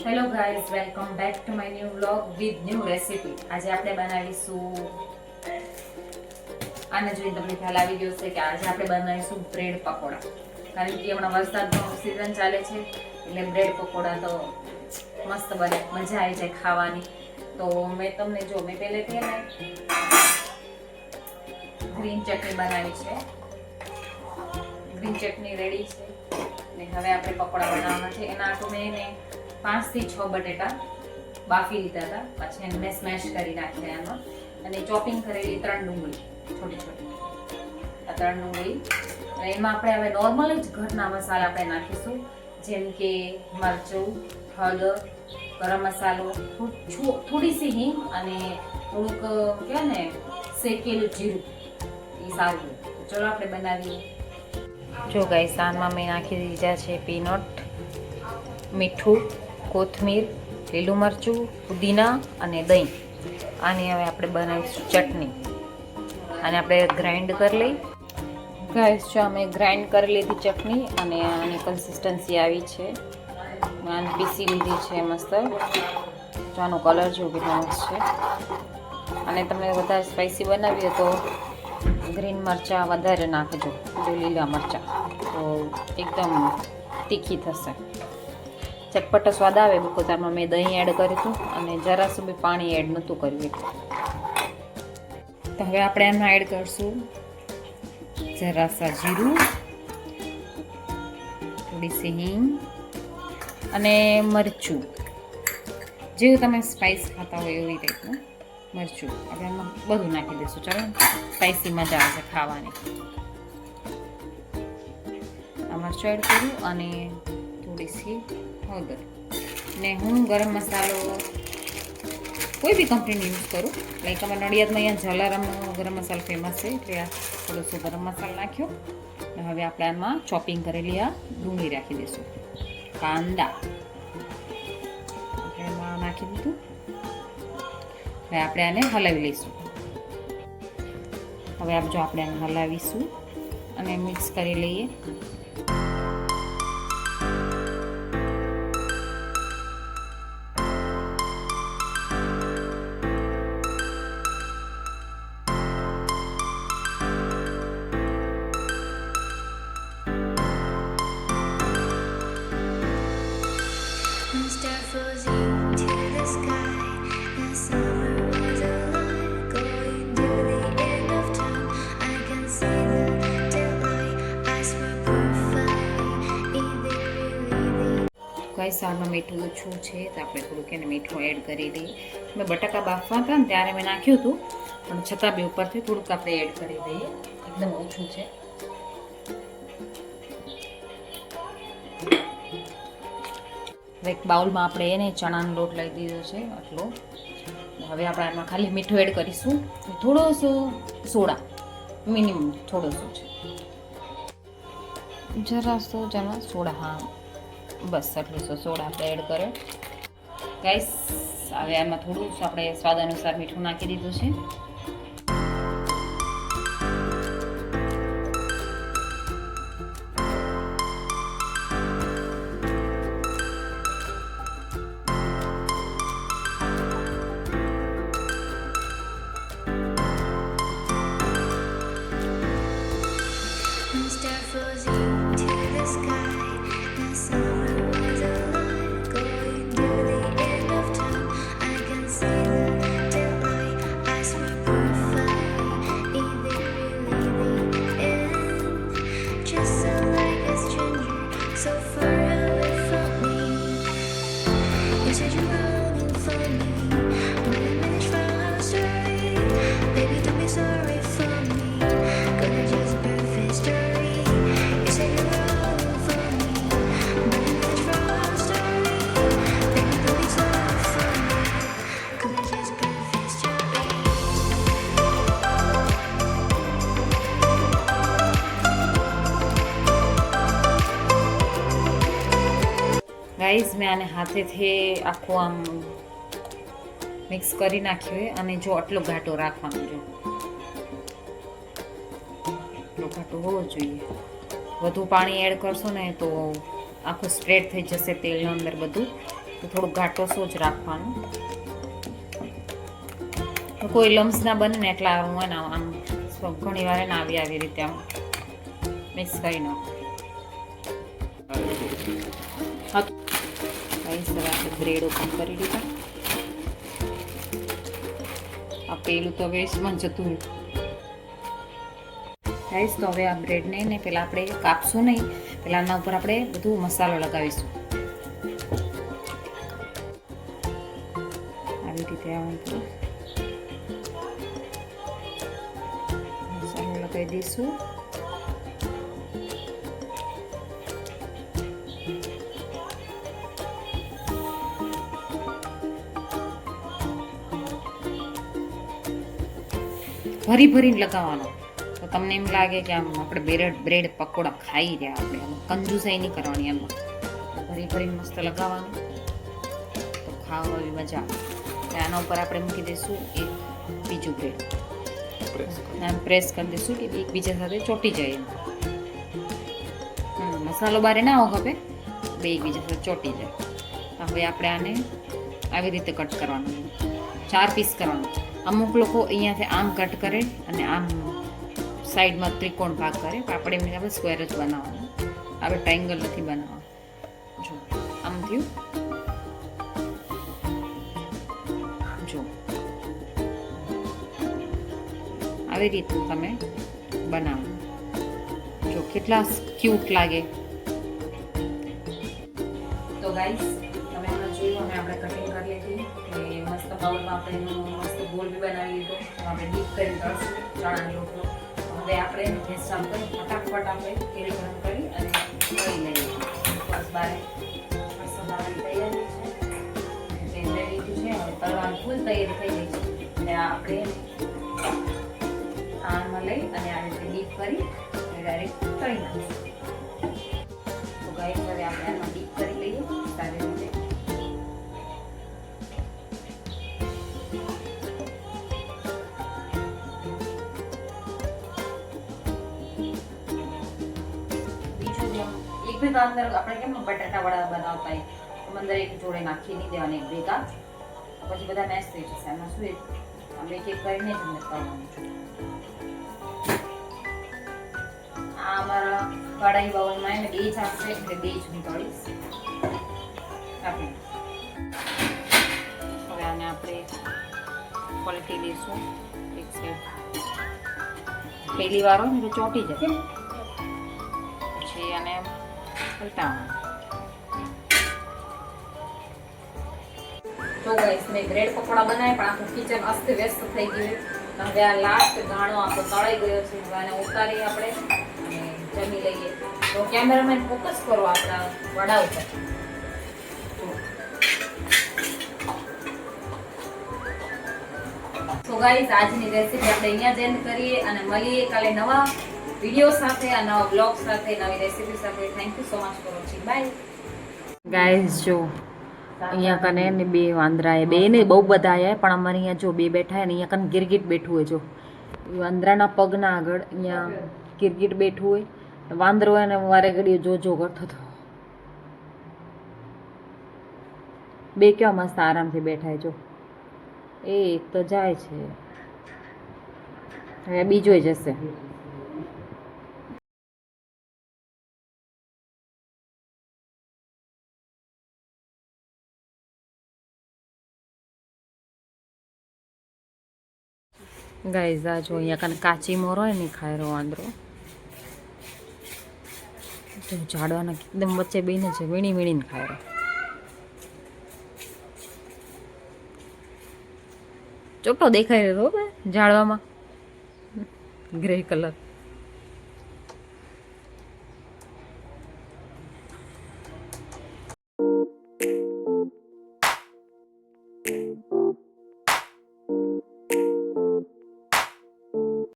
Hello guys, welcome back to my new vlog with new recipe. આજે આપણે બનાવીશું, આને જોઈને તમને ખ્યાલ આવી ગયો છે કે આજે આપણે બનાવીશું બ્રેડ પકોડા. કારણ કે હમણાં વરસાદનો સિઝન ચાલે છે એટલે બ્રેડ પકોડા તો મસ્ત બને, મજા આવી જાય ખાવાની. તો મેં પહેલેથી ગ્રીન ચટણી બનાવી છે. ગ્રીન ચટણી રેડી છે ને હવે આપણે પકોડા બનાવવાના છે. એના હાટું મેં 5 થી 6 બટેટા બાફી લીધા હતા, પછી એને મેં સ્મેશ કરી નાખ્યા એમાં, અને ચોપિંગ કરેલી 3 ડુંગળી છોટી છોટી. આ 3 ડુંગળી, અને એમાં આપણે હવે નોર્મલ જ ઘરના મસાલા આપણે નાખીશું, જેમ કે મરચું, હળદર, ગરમ મસાલો, થોડી સી હિંગ અને થોડુંક કહેવાય ને શેકેલું જીરું. એ સારું. ચલો આપણે બનાવીએ. જો ગાઈસ, આમાં મેં નાખી દીધા છે પીનટ, મીઠું, કોથમીર, લીલું મરચું, પુદીના અને દહીં. આની હવે આપણે બનાવીશું ચટણી. આને આપણે ગ્રાઇન્ડ કરી લઈ. ગાઈસ, જો અમે ગ્રાઇન્ડ કરી લીધી ચટણી, અને આની કન્સિસ્ટન્સી આવી છે. આને પીસી લીધી છે મસ્ત. જો આનો કલર જો કેટલો મસ્ત છે. અને તમે વધારે સ્પાઇસી બનાવીએ તો ગ્રીન મરચાં વધારે નાખજો, જો લીલા મરચાં, તો એકદમ તીખી થશે. ચટપટો સ્વાદ આવે. બિકોઝ આમાં મેં દહીં એડ કર્યું હતું અને જરાસું બી પાણી એડ નહોતું કર્યું. તો હવે આપણે એમાં એડ કરશું જરાસા જીરું, થોડી સી હિંગ અને મરચું. જેવું તમે સ્પાઇસ ખાતા હોય એવી રીતનું મરચું આપણે એમાં બધું નાખી દઈશું. ચાલો, સ્પાઇસી મજા આવશે ખાવાની. આ મરચું એડ કર્યું અને થોડી સી હળદર, ને હું ગરમ મસાલો કોઈ બી કંપનીનો યુઝ કરું. લાઈક અમારા નડિયાદમાં અહીંયા જલારામનો ગરમ મસાલો ફેમસ છે, એટલે આ થોડોસો ગરમ મસાલો નાખ્યો. અને હવે આપણે આમાં ચોપિંગ કરેલી આ ડુંગળી રાખી દઈશું. કાંદા આપણે એમાં નાખી દીધું. હવે આપણે આને હલાવી લઈશું. હવે આપણે આને હલાવીશું અને મિક્સ કરી લઈએ. ગાઈસ, આમાં મીઠું ઓછું છે તો આપણે થોડુંક એને મીઠું એડ કરી દઈએ. મેં બટાકા બાફવા હતા ને ત્યારે મેં નાખ્યું હતું, પણ છતાં બી ઉપરથી થોડુંક આપણે એડ કરી દઈએ. એકદમ ઓછું છે. એક બાઉલમાં આપણે એને ચણાનો લોટ લઈ દીધો છે આટલો. હવે આપણે આમાં ખાલી મીઠું એડ કરીશું, થોડોસો સોડા, મિનિમમ થોડોસો છે, જરાસો જણા સોડા. હા, બસ આટલું સોડા આપણે એડ કર્યો. ગાઈસ, હવે આમાં થોડું આપણે સ્વાદ અનુસાર મીઠું નાખી દીધું છે. ગાઈઝ, મેં આને હાથેથી આખું આમ મિક્સ કરી નાખ્યું. અને જો આટલો ઘાટો રાખવાનો, જો આટલો ઘાટો હોવો જોઈએ. વધુ પાણી એડ કરશો ને તો આખું સ્પ્રેડ થઈ જશે તેલનું અંદર બધું, તો થોડુંક ઘાટો સોજ રાખવાનું. તો કોઈ લમ્સ ના બને ને એટલા હું એને આમ ઘણી વાર એને આવી રીતે આમ મિક્સ કરી નાખું. હવે આપણે બ્રેડ ઓપન કરી દીધા. આ પેલું તો વેસ્ટમાં જતું રહ્યું. તો હવે આ બ્રેડને ને પેલા આપણે કાપશું નહીં, પેલા આના ઉપર આપણે બધું મસાલો લગાવીશું. આવી રીતે મસાલો લગાવી દઈશું. ભરી ભરીને લગાવવાનો. તો તમને એમ લાગે કે આમ આપણે બ્રેડ પકોડા ખાઈ રહ્યા, આપણે કંજુસાઈ નહીં કરવાની. એમાં ભરી ભરીને મસ્ત લગાવવાનું, તો ખાવાની મજા આવે. આના ઉપર આપણે મૂકી દઈશું એક બીજું બ્રેડ, પ્રેસ કરી દઈશું કે એકબીજા સાથે ચોંટી જાય. મસાલો બારે ના આવો ખપે, બે એકબીજા સાથે ચોંટી જાય. હવે આપણે આને આવી રીતે કટ કરવાનું, 4 પીસ કરવાનું. અમુક લોકો અહીંયાથી આમ કટ કરે અને આમ સાઈડમાં ત્રિકોણ ભાગ કરે, પણ આપણે એમને આપણે સ્ક્વેર જ બનાવવાનું, આપણે ટ્રાયંગલ નથી બનાવવાનું. જો આમ થયું, જો આવી રીતનું તમે બનાવો. જો કેટલા ક્યુટ લાગે. તો ગાઈસ તમે હમણાં જોયું, અમે આપણે કટિંગ કરી લીધી કે મસ્ત બાઉલમાં આપણે મસ્ત ગોળ બી બનાવી લીધો. આપણે ડીપ કરી તળશું ચણાનો લોટનો. હવે આપણે ગેસ ચાલુ કરી ફટાફટ આપણે તેલ ગરમ કરી અને તળી લઈએ. બસ બારે મસાલાની તૈયારી છે, તેલ લઈ લીધું છે. હવે તળવાની ફૂલ તૈયારી થઈ ગઈ છે. અને આપણે આમાં લઈ અને આ રીતે ડીપ કરી ડાયરેક્ટ તળી નાખીશું. તો ગાઈસ હવે આપણે આમાં ડીપ કરી લઈએ સારી રીતે. બીજું અંદર આપણે કેમ બટાટા વડા બનાવતા હોય, અંદર એક જોડે નાખી નહીં દેવાના એક ભેગા, પછી બધા મેશ થઈ જશે. એમાં શું આપણે એક એક કરીને જ અંદર કરવાનું છે. આ અમારા કઢાઈ બાઉલમાં એને 2 ચાલશે એટલે 2 જ હું તળીશ. હવે આને આપણે પલટી દઈશું એક સાઈડ. પહેલી વાર હોય ને તો ચોંટી જાય, પછી આને પલટાવવાનું. તો ગાઈસ મેં બ્રેડ પકોડા બનાવ્યા, પણ આખું કિચન અસ્ત વ્યસ્ત થઈ ગયું. હવે આ લાસ્ટ ગાણો આપણો તળાઈ ગયો છે. હવે આને ઉતારી આપણે અને જમી લઈએ. તો કેમેરામેન ફોકસ કરો આપણા વડા ઉપર. તો ગાઈસ આજની રેસીપી આપણે અહીંયા જ એન્ડ કરીએ અને મળીએ કાલે નવા વિડીયો સાથે, આ નવા બ્લોગ સાથે, નવી રેસીપી સાથે. Thank you so much for watching. Bye guys. જો અહીંયા કને ને 2 વાંદરા એ 2 ને બહુ બધા આયા, પણ અમારે અહીંયા જો 2 બેઠા હે ને અહીંયા કને ગિરગીટ બેઠું હોય. જો વાંદરાના પગના આગળ અહીંયા ગિરગીટ બેઠું હોય. વાંદરો એને વારે ઘડીએ જો કરતો હતો. 2 કેવા મસ્ત આરામથી બેઠા જો. એક તો જાય છે, હવે બીજો જશે. ગાઈઝ આ જો અહીંયા કને કાચી મોર હોય ને ખાય રહ્યો વાંદરો. ઝાડવાના એકદમ વચ્ચે બેને છે, વીણી વીણીને ખાય રહ્યો. ચોખ્ખો દેખાય રહ્યો ઝાડવામાં ગ્રે કલર.